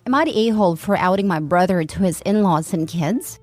Am I the a-hole for outing my brother to his in-laws and kids?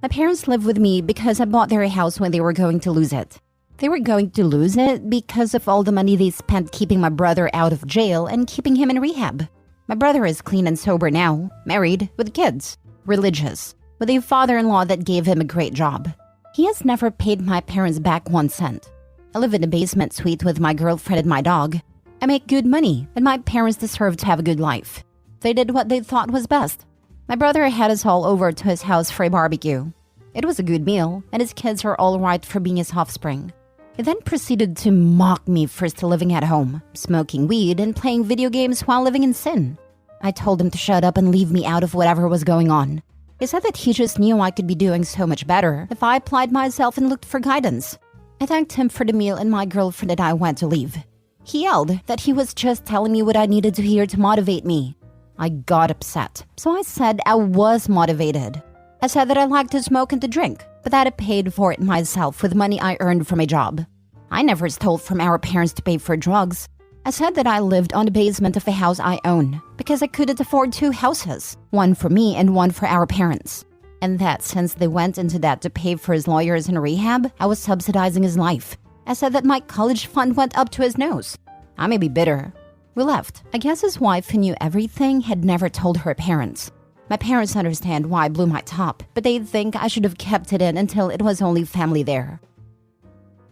My parents live with me because I bought their house when they were going to lose it. They were going to lose it because of all the money they spent keeping my brother out of jail and keeping him in rehab. My brother is clean and sober now, married, with kids, religious, with a father-in-law that gave him a great job. He has never paid my parents back 1 cent. I live in a basement suite with my girlfriend and my dog. I make good money, and my parents deserve to have a good life. They did what they thought was best. My brother had us all over to his house for a barbecue. It was a good meal, and his kids are all right for being his offspring. He then proceeded to mock me for still living at home, smoking weed and playing video games while living in sin. I told him to shut up and leave me out of whatever was going on. He said that he just knew I could be doing so much better if I applied myself and looked for guidance. I thanked him for the meal and my girlfriend and I went to leave. He yelled that he was just telling me what I needed to hear to motivate me. I got upset, so I said I was motivated. I said that I liked to smoke and to drink, but that I paid for it myself with money I earned from a job. I never stole from our parents to pay for drugs. I said that I lived on the basement of a house I own because I couldn't afford 2 houses, one for me and one for our parents. And that since they went into that to pay for his lawyers and rehab, I was subsidizing his life. I said that my college fund went up to his nose. I may be bitter. We left. I guess his wife, who knew everything, had never told her parents. My parents understand why I blew my top, but they think I should have kept it in until it was only family there.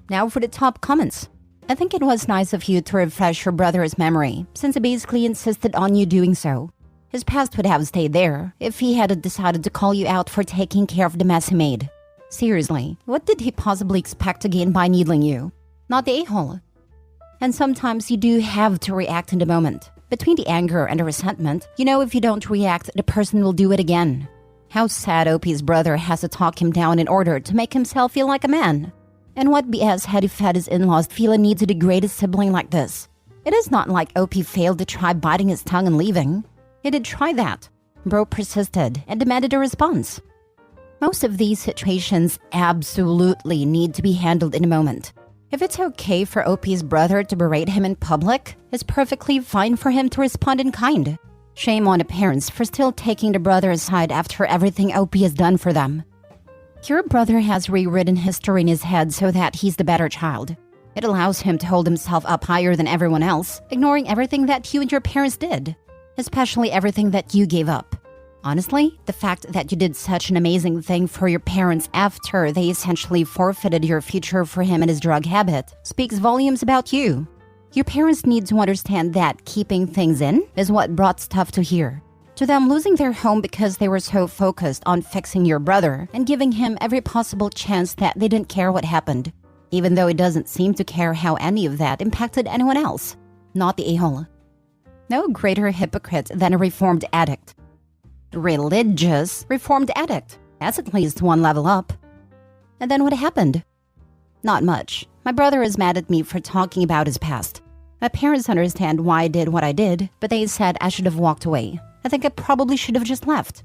Now for the top comments. I think it was nice of you to refresh your brother's memory, since he basically insisted on you doing so. His past would have stayed there if he hadn't decided to call you out for taking care of the mess he made. Seriously, what did he possibly expect to gain by needling you? Not the a-hole. And sometimes you do have to react in the moment. Between the anger and the resentment, you know if you don't react, the person will do it again. How sad OP's brother has to talk him down in order to make himself feel like a man. And what BS had he fed his in-laws to feel a need to degrade his sibling like this? It is not like OP failed to try biting his tongue and leaving. He did try that. Bro persisted and demanded a response. Most of these situations absolutely need to be handled in a moment. If it's okay for OP's brother to berate him in public, it's perfectly fine for him to respond in kind. Shame on the parents for still taking the brother aside after everything OP has done for them. Your brother has rewritten history in his head so that he's the better child. It allows him to hold himself up higher than everyone else, ignoring everything that you and your parents did, especially everything that you gave up. Honestly, the fact that you did such an amazing thing for your parents after they essentially forfeited your future for him and his drug habit speaks volumes about you. Your parents need to understand that keeping things in is what brought stuff to here. To them, losing their home because they were so focused on fixing your brother and giving him every possible chance that they didn't care what happened, even though it doesn't seem to care how any of that impacted anyone else. Not the a-hole. No greater hypocrite than a reformed addict. Religious reformed addict. That's at least one level up. And then what happened? Not much. My brother is mad at me for talking about his past. My parents understand why I did what I did, but they said I should have walked away. I think I probably should have just left.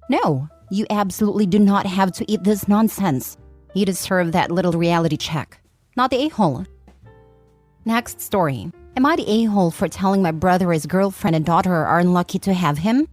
No, you absolutely do not have to eat this nonsense. You deserve that little reality check. Not the a-hole. Next story. Am I the a-hole for telling my brother his girlfriend and daughter are unlucky to have him?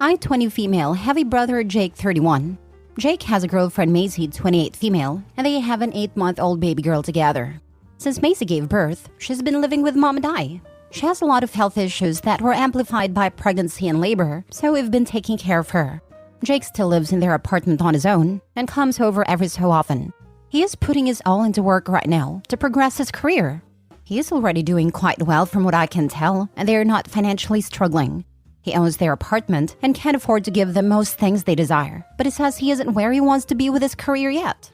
I, 20 female, have a brother, Jake, 31. Jake has a girlfriend, Macy, 28 female, and they have an 8-month-old baby girl together. Since Macy gave birth, she's been living with mom and I. She has a lot of health issues that were amplified by pregnancy and labor, so we've been taking care of her. Jake still lives in their apartment on his own and comes over every so often. He is putting his all into work right now to progress his career. He is already doing quite well from what I can tell, and they are not financially struggling. He owns their apartment and can't afford to give them most things they desire, but he says he isn't where he wants to be with his career yet.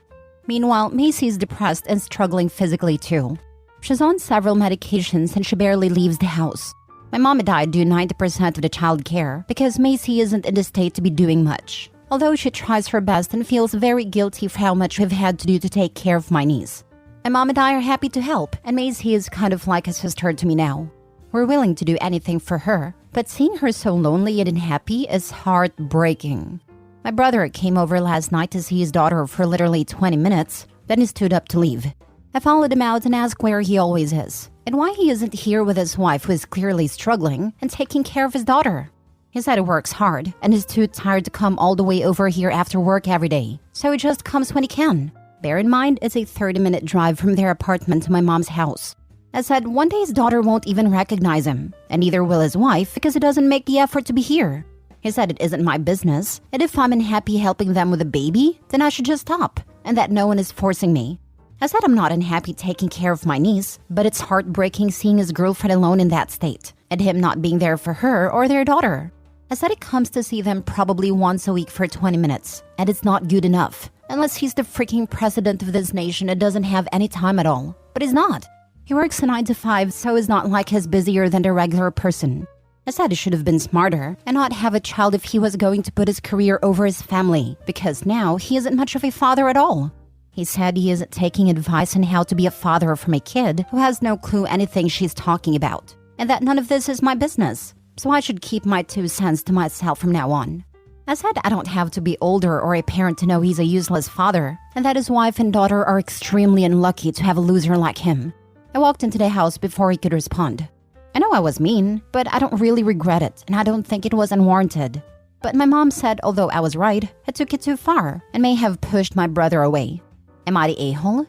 Meanwhile, Macy is depressed and struggling physically too. She's on several medications and she barely leaves the house. My mom and I do 90% of the child care because Macy isn't in the state to be doing much, although she tries her best and feels very guilty for how much we've had to do to take care of my niece. My mom and I are happy to help, and Macy is kind of like a sister to me now. We're willing to do anything for her, but seeing her so lonely and unhappy is heartbreaking. My brother came over last night to see his daughter for literally 20 minutes, then he stood up to leave. I followed him out and asked where he always is, and why he isn't here with his wife who is clearly struggling and taking care of his daughter. He said he works hard and is too tired to come all the way over here after work every day, so he just comes when he can. Bear in mind, it's a 30-minute drive from their apartment to my mom's house. I said one day his daughter won't even recognize him, and neither will his wife because he doesn't make the effort to be here. He said it isn't my business, and if I'm unhappy helping them with a baby, then I should just stop, and that no one is forcing me. I said I'm not unhappy taking care of my niece, but it's heartbreaking seeing his girlfriend alone in that state, and him not being there for her or their daughter. I said he comes to see them probably once a week for 20 minutes, and it's not good enough, unless he's the freaking president of this nation and doesn't have any time at all. But he's not. He works a 9 to 5, so it's not like he's busier than the regular person. I said he should have been smarter and not have a child if he was going to put his career over his family, because now he isn't much of a father at all. He said he isn't taking advice on how to be a father from a kid who has no clue anything she's talking about, and that none of this is my business, so I should keep my 2 cents to myself from now on. I said I don't have to be older or a parent to know he's a useless father, and that his wife and daughter are extremely unlucky to have a loser like him. I walked into the house before he could respond. I know I was mean, but I don't really regret it, and I don't think it was unwarranted. But my mom said although I was right, I took it too far and may have pushed my brother away. Am I the a-hole?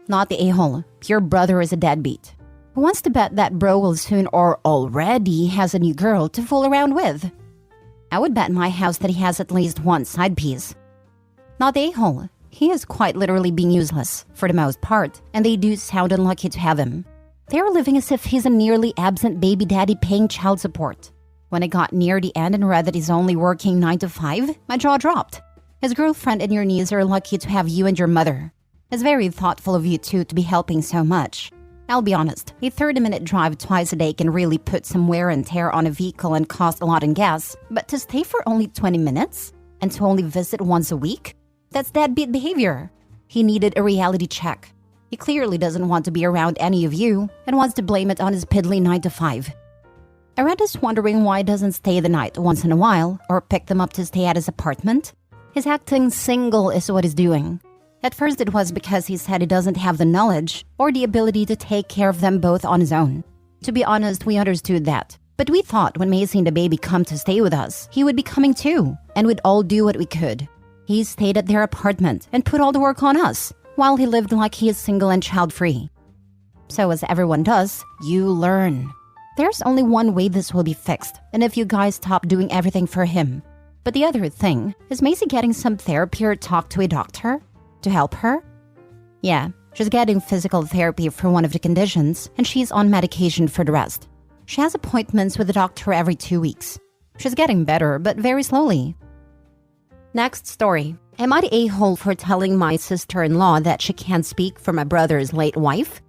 Not the a-hole. Your brother is a deadbeat. Who wants to bet that bro will soon or already has a new girl to fool around with? I would bet my house that he has at least one side piece. Not the a-hole. He is quite literally being useless, for the most part, and they do sound unlucky to have him. They are living as if he's a nearly absent baby daddy paying child support. When I got near the end and read that he's only working 9 to 5, my jaw dropped. His girlfriend and your niece are lucky to have you and your mother. It's very thoughtful of you two to be helping so much. I'll be honest, a 30-minute drive twice a day can really put some wear and tear on a vehicle and cost a lot in gas, but to stay for only 20 minutes? And to only visit once a week? That's deadbeat behavior. He needed a reality check. He clearly doesn't want to be around any of you and wants to blame it on his piddly 9 to 5. I read this wondering why he doesn't stay the night once in a while or pick them up to stay at his apartment. His acting single is what he's doing. At first it was because he said he doesn't have the knowledge or the ability to take care of them both on his own. To be honest, we understood that. But we thought when Macy and the baby come to stay with us, he would be coming too, and we'd all do what we could. He stayed at their apartment and put all the work on us, while he lived like he is single and child-free. So as everyone does, you learn. There's only one way this will be fixed, and if you guys stop doing everything for him. But the other thing, is Macy getting some therapy or talk to a doctor? To help her? Yeah, she's getting physical therapy for one of the conditions, and she's on medication for the rest. She has appointments with the doctor every 2 weeks. She's getting better, but very slowly. Next story. Am I the a-hole for telling my sister-in-law that she can't speak for my brother's late wife?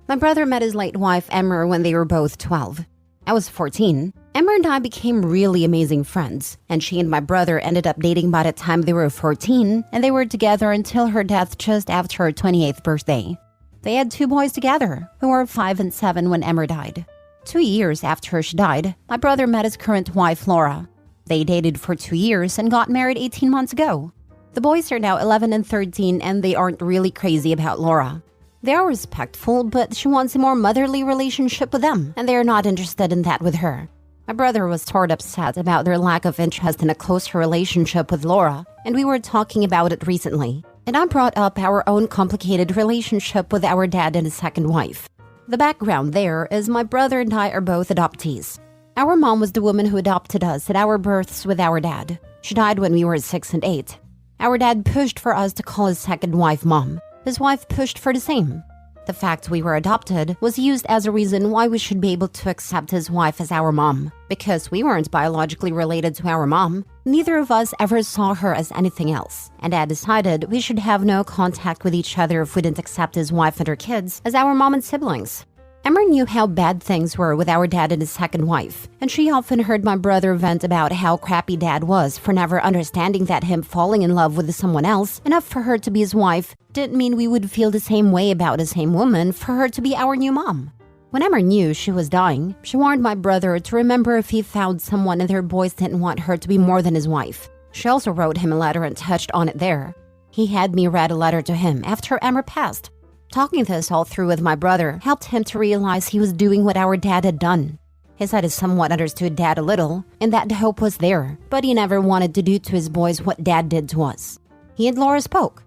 My brother met his late wife, Emmer, when they were both 12. I was 14. Emmer and I became really amazing friends, and she and my brother ended up dating by the time they were 14, and they were together until her death just after her 28th birthday. They had 2 boys together, who were 5 and 7 when Emmer died. 2 years after she died, my brother met his current wife, Laura. They dated for 2 years and got married 18 months ago. The boys are now 11 and 13, and they aren't really crazy about Laura. They are respectful, but she wants a more motherly relationship with them, and they are not interested in that with her. My brother was sort of upset about their lack of interest in a closer relationship with Laura, and we were talking about it recently. And I brought up our own complicated relationship with our dad and his second wife. The background there is my brother and I are both adoptees. Our mom was the woman who adopted us at our births with our dad. She died when we were 6 and 8. Our dad pushed for us to call his second wife Mom. His wife pushed for the same. The fact we were adopted was used as a reason why we should be able to accept his wife as our mom. Because we weren't biologically related to our mom, neither of us ever saw her as anything else. And Dad decided we should have no contact with each other if we didn't accept his wife and her kids as our mom and siblings. Emmer knew how bad things were with our dad and his second wife, and she often heard my brother vent about how crappy Dad was for never understanding that him falling in love with someone else, enough for her to be his wife, didn't mean we would feel the same way about the same woman for her to be our new mom. When Emmer knew she was dying, she warned my brother to remember if he found someone and their boys didn't want her to be more than his wife. She also wrote him a letter and touched on it there. He had me read a letter to him after Emmer passed. Talking this all through with my brother helped him to realize he was doing what our dad had done. He said he somewhat understood Dad a little, and that the hope was there, but he never wanted to do to his boys what Dad did to us. He and Laura spoke.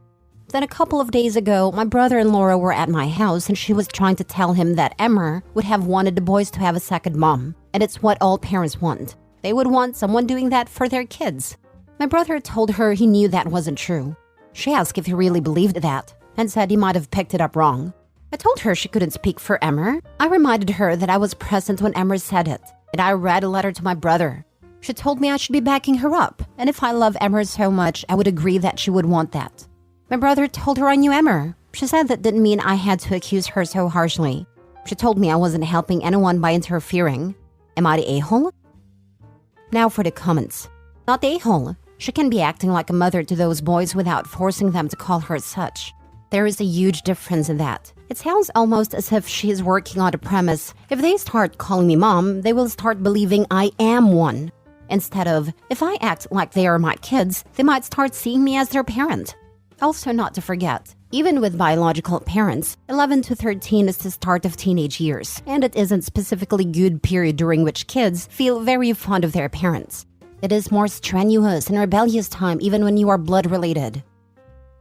Then a couple of days ago, my brother and Laura were at my house, and she was trying to tell him that Emmer would have wanted the boys to have a second mom, and it's what all parents want. They would want someone doing that for their kids. My brother told her he knew that wasn't true. She asked if he really believed that, and said he might have picked it up wrong. I told her she couldn't speak for Emmer. I reminded her that I was present when Emmer said it, and I read a letter to my brother. She told me I should be backing her up, and if I love Emmer so much, I would agree that she would want that. My brother told her I knew Emmer. She said that didn't mean I had to accuse her so harshly. She told me I wasn't helping anyone by interfering. Am I the a-hole? Now for the comments. Not the a-hole. She can be acting like a mother to those boys without forcing them to call her such. There is a huge difference in that. It sounds almost as if she is working on the premise, if they start calling me mom, they will start believing I am one. Instead of, if I act like they are my kids, they might start seeing me as their parent. Also not to forget, even with biological parents, 11 to 13 is the start of teenage years, and it isn't specifically good period during which kids feel very fond of their parents. It is more strenuous and rebellious time even when you are blood related.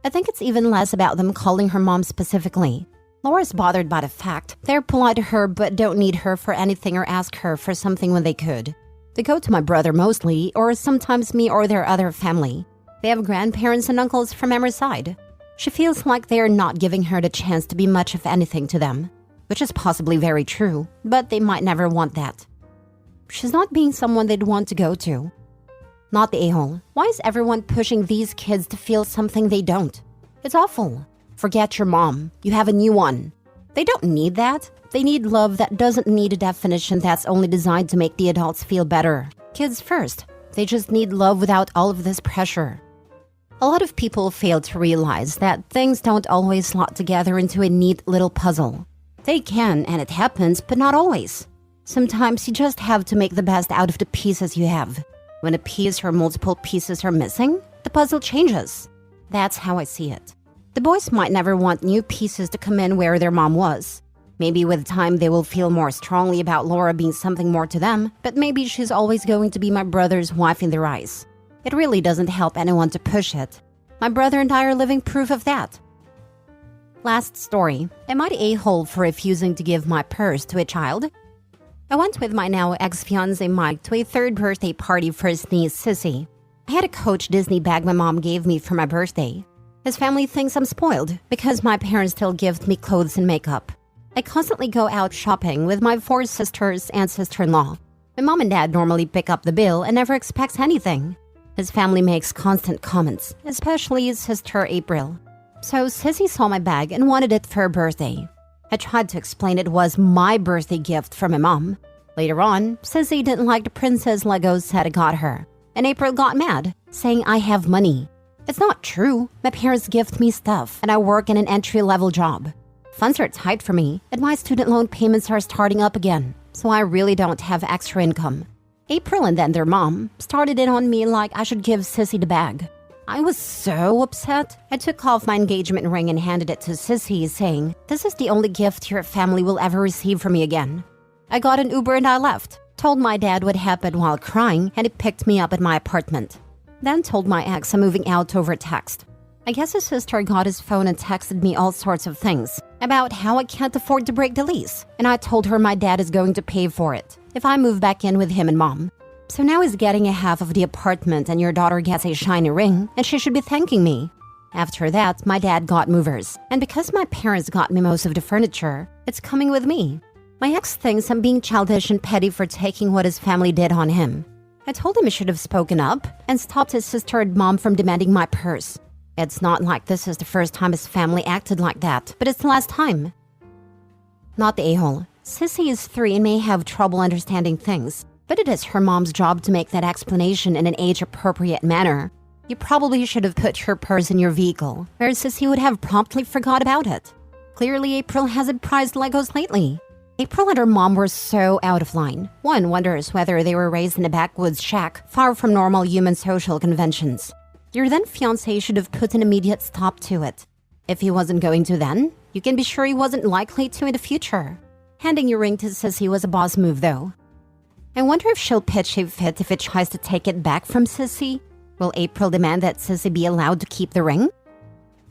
I think it's even less about them calling her mom specifically. Laura's bothered by the fact they're polite to her but don't need her for anything or ask her for something when they could. They go to my brother mostly, or sometimes me or their other family. They have grandparents and uncles from Emmer's side. She feels like they are not giving her the chance to be much of anything to them, which is possibly very true, but they might never want that. She's not being someone they'd want to go to. Not the a-hole. Why is everyone pushing these kids to feel something they don't? It's awful. Forget your mom. You have a new one. They don't need that. They need love that doesn't need a definition that's only designed to make the adults feel better. Kids first. They just need love without all of this pressure. A lot of people fail to realize that things don't always slot together into a neat little puzzle. They can, and it happens, but not always. Sometimes you just have to make the best out of the pieces you have. When a piece or multiple pieces are missing, the puzzle changes. That's how I see it. The boys might never want new pieces to come in where their mom was. Maybe with time they will feel more strongly about Laura being something more to them, but maybe she's always going to be my brother's wife in their eyes. It really doesn't help anyone to push it. My brother and I are living proof of that. Last story. Am I the a-hole for refusing to give my purse to a child? I went with my now ex-fiancé Mike to a third birthday party for his niece Sissy. I had a Coach Disney bag my mom gave me for my birthday. His family thinks I'm spoiled because my parents still gift me clothes and makeup. I constantly go out shopping with my 4 sisters and sister-in-law. My mom and dad normally pick up the bill and never expects anything. His family makes constant comments, especially his sister April. So Sissy saw my bag and wanted it for her birthday. I tried to explain it was my birthday gift from my mom. Later on, Sissy didn't like the princess Legos set I got her, and April got mad, saying I have money. It's not true. My parents gift me stuff, and I work in an entry-level job. Funds are tight for me, and my student loan payments are starting up again, so I really don't have extra income. April and then their mom started in on me like I should give Sissy the bag. I was so upset. I took off my engagement ring and handed it to Sissy, saying, "This is the only gift your family will ever receive from me again." I got an Uber and I left. Told my dad what happened while crying, and he picked me up at my apartment. Then told my ex I'm moving out over text. I guess his sister got his phone and texted me all sorts of things about how I can't afford to break the lease, and I told her my dad is going to pay for it if I move back in with him and mom. So now he's getting a half of the apartment and your daughter gets a shiny ring, and she should be thanking me. After that, my dad got movers, and because my parents got me most of the furniture, it's coming with me. My ex thinks I'm being childish and petty for taking what his family did on him. I told him he should have spoken up and stopped his sister and mom from demanding my purse. It's not like this is the first time his family acted like that, but it's the last time. Not the a-hole. Sissy is 3 and may have trouble understanding things, but it is her mom's job to make that explanation in an age-appropriate manner. You probably should have put her purse in your vehicle, where Sissy would have promptly forgot about it. Clearly, April hasn't prized Legos lately. April and her mom were so out of line. One wonders whether they were raised in a backwoods shack, far from normal human social conventions. Your then fiancé should have put an immediate stop to it. If he wasn't going to then, you can be sure he wasn't likely to in the future. Handing your ring to Sissy was a boss move though. I wonder if she'll pitch a fit if it tries to take it back from Sissy. Will April demand that Sissy be allowed to keep the ring?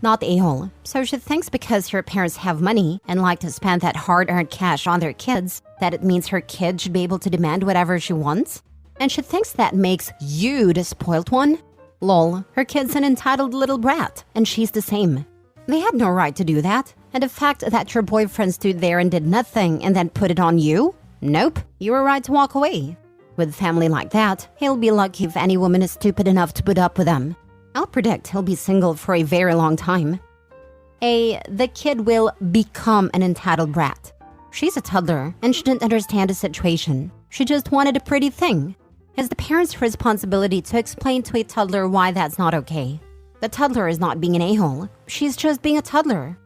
Not a-hole. So she thinks because her parents have money and like to spend that hard-earned cash on their kids, that it means her kid should be able to demand whatever she wants? And she thinks that makes you the spoiled one? Lol, her kid's an entitled little brat, and she's the same. They had no right to do that. And the fact that your boyfriend stood there and did nothing and then put it on you? Nope, you were right to walk away. With family like that, he'll be lucky if any woman is stupid enough to put up with him. I'll predict he'll be single for a very long time. The kid will become an entitled brat. She's a toddler and she didn't understand the situation. She just wanted a pretty thing. It's the parents' responsibility to explain to a toddler why that's not okay. The toddler is not being an a-hole. She's just being a toddler.